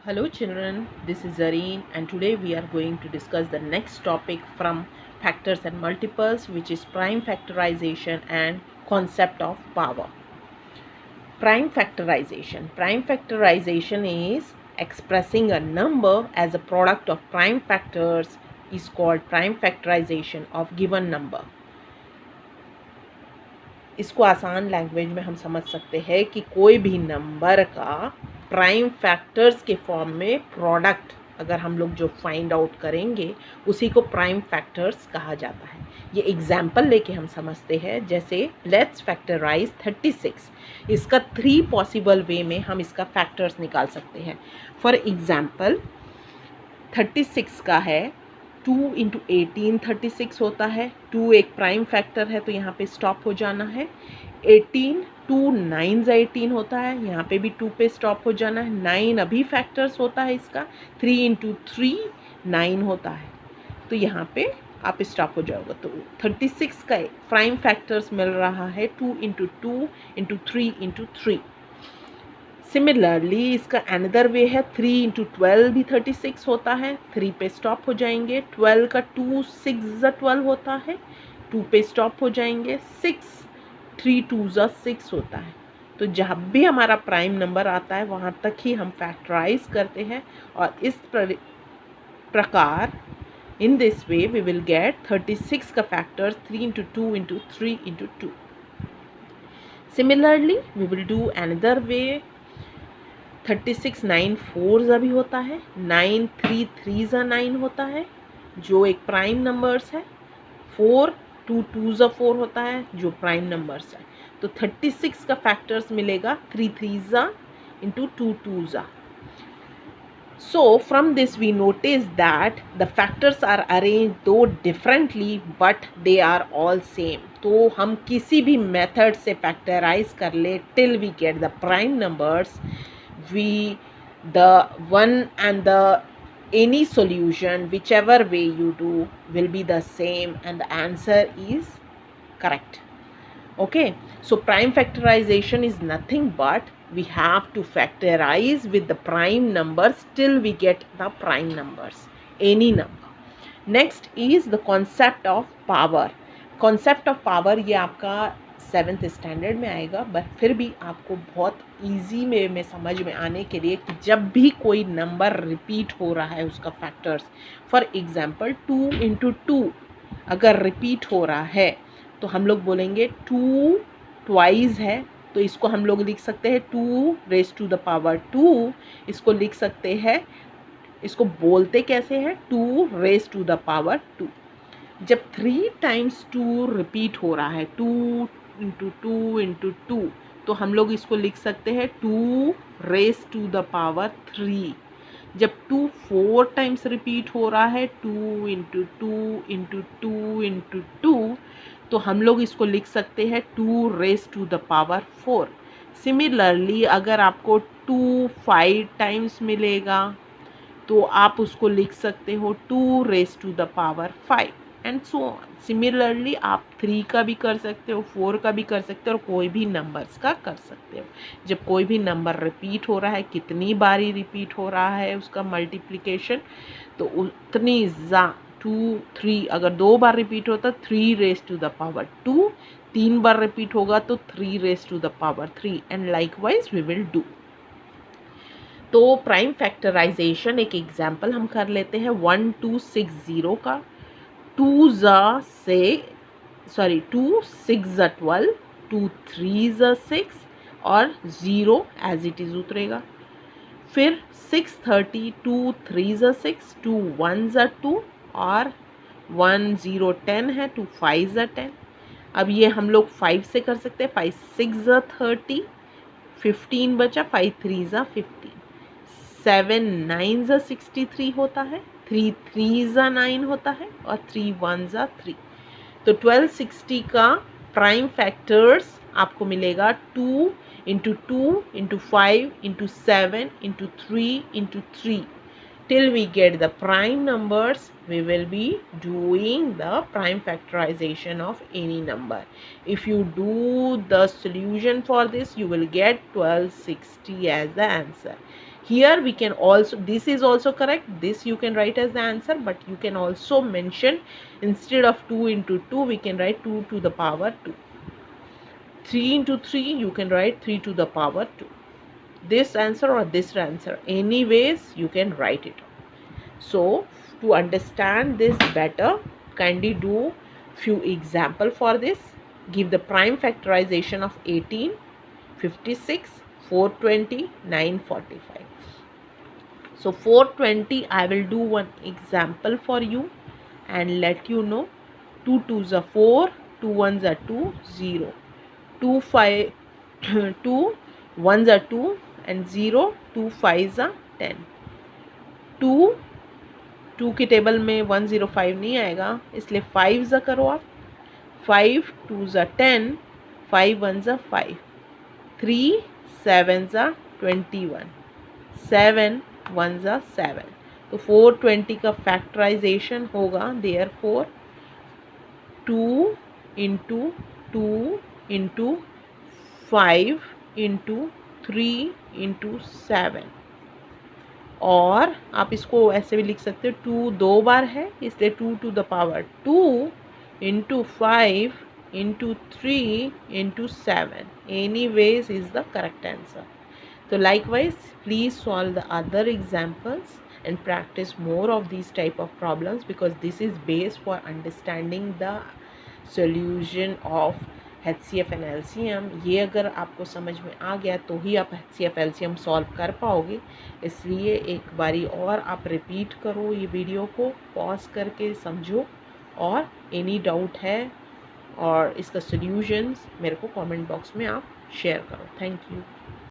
Hello children, this is Zareen and today we are going to discuss the next topic from factors and multiples, which is prime factorization and concept of power. Prime factorization. Prime factorization is expressing a number as a product of prime factors is called prime factorization of given number. इसको आसान language में हम समझ सकते हैं कि कोई भी नंबर का प्राइम फैक्टर्स के फॉर्म में प्रोडक्ट अगर हम लोग जो फाइंड आउट करेंगे उसी को प्राइम फैक्टर्स कहा जाता है। ये एग्जाम्पल लेके हम समझते हैं, जैसे लेट्स फैक्टराइज 36। इसका 3 पॉसिबल वे में हम इसका फैक्टर्स निकाल सकते हैं। फॉर एग्जाम्पल 36 का है 2 इंटू 18 36 होता है। 2 एक प्राइम फैक्टर है तो यहाँ पे स्टॉप हो जाना है। 18 2 9 18 होता है, यहाँ पे भी 2 पे स्टॉप हो जाना है। 9 अभी फैक्टर्स होता है इसका। 3 इंटू 3 9 होता है, तो यहाँ पे आप स्टॉप हो जाओगे। तो 36 का प्राइम फैक्टर्स मिल रहा है 2 इंटू 2 इंटू 3 इंटू 3। सिमिलरली इसका अनदर वे है 3 इंटू 12 भी 36 होता है। 3 पे स्टॉप हो जाएंगे। 12 का 2 6 12 होता है, 2 पे स्टॉप हो जाएंगे। 6 3 2 6 होता है। तो जब भी हमारा प्राइम नंबर आता है वहाँ तक ही हम फैक्टराइज करते हैं, और इस प्रकार in this way we will get 36 का factors 3 into 2 into 3 into 2। Similarly we will do another way. 36 9 4 भी होता है। 9 3 3 9 होता है, जो एक प्राइम नंबर्स है। 4 2 2 4 होता है, जो प्राइम नंबर्स है। तो 36 का फैक्टर्स मिलेगा 3 3 into 2 2। So from this we notice that the factors are arranged though differently but they are all same. तो हम किसी भी मेथड से फैक्टराइज कर ले till we get the prime numbers, the one and the any solution whichever way you do will be the same and the answer is correct. Okay, so prime factorization is nothing but we have to factorize with the prime numbers till we get the prime numbers, any number. Next is the concept of power. Concept of power ये आपका 7th standard में आएगा, but फिर भी आपको बहुत easy में समझ में आने के लिए कि जब भी कोई नंबर रिपीट हो रहा है उसका फैक्टर्स, फॉर एग्जांपल 2 इंटू 2 अगर रिपीट हो रहा है तो हम लोग बोलेंगे 2 ट्वाइस है, तो इसको हम लोग लिख सकते हैं 2 रेज टू द पावर 2। इसको लिख सकते हैं, इसको बोलते कैसे हैं, 2 रेज टू द पावर 2। जब 3 टाइम्स 2 रिपीट हो रहा है, 2 इंटू 2 इंटू 2, तो हम लोग इसको लिख सकते हैं 2 रेज टू द पावर 3। जब 2 4 टाइम्स रिपीट हो रहा है, 2 इंटू 2 इंटू 2 इंटू 2, तो हम लोग इसको लिख सकते हैं 2 raise to the power 4। Similarly अगर आपको 2 5 टाइम्स मिलेगा तो आप उसको लिख सकते हो 2 raise to the power 5 and so on. Similarly आप 3 का भी कर सकते हो, 4 का भी कर सकते हो, और कोई भी नंबर्स का कर सकते हो। जब कोई भी नंबर रिपीट हो रहा है, कितनी बारी रिपीट हो रहा है उसका मल्टीप्लिकेशन, तो उतनी 2 3 अगर 2 बार रिपीट होता 3 रेज टू द पावर 2, 3 बार रिपीट होगा तो 3 raise to the power 3 and likewise we will do. तो प्राइम फैक्टराइजेशन एक एग्जाम्पल हम कर लेते हैं 1260 का। 2 6 12, 2 3 6 और 0 एज इट इज़ उतरेगा। फिर 630, 2 3 6, 2 1 2 और 1 0 10 है, 2 5 10। अब ये हम लोग 5 से कर सकते हैं। 5 6 30, 15 बचा, 5 3 15, 7 9 63 होता है, 3 3 9 होता है और 3 1 3। तो 1260 का प्राइम फैक्टर्स आपको मिलेगा 2 into 2 into 5 into 7 into 3 into 3 till we get the prime numbers. We will be doing the prime factorization of any number. If you do the solution for this, you will get 1260 as the answer. Here we can also, this is also correct, this you can write as the answer, but you can also mention instead of 2 into 2 we can write 2 to the power 2. 3 into 3 you can write 3 to the power 2. This answer or this answer, anyways you can write it. So to understand this better, kindly do few example for this. Give the prime factorization of 18, 56, 420, 945. So 420, I will do one example for you and let you know. 2 2s are 4, 2 1s are 2, 0. 2 5, 2 1s are 2 and 0, 2 5s are 10. 2 की table में 105 नहीं आएगा, इसलिए 5 ज़ा करो आप. 5 2 ज़ा 10, 5 1 ज़ा 5, 3 7 ज़ा 21, 7 1 ज़ा 7. तो 420 का फैक्टराइजेशन होगा therefore 2 into 2 into 5 into 3 into 7. और आप इसको ऐसे भी लिख सकते हो, 2 दो बार है इसलिए 2 to the power 2 into 5 into 3 into 7. Anyways is the correct answer. So likewise, please solve the other examples and practice more of these type of problems, because this is base for understanding the solution of HCF and LCM. ये अगर आपको समझ में आ गया तो ही आप HCF LCM solve कर पाओगे. इसलिए एक बारी और आप रिपीट करो ये वीडियो को, पॉज करके समझो, और एनी डाउट है और इसका सॉल्यूशंस मेरे को कमेंट बॉक्स में आप शेयर करो. Thank you.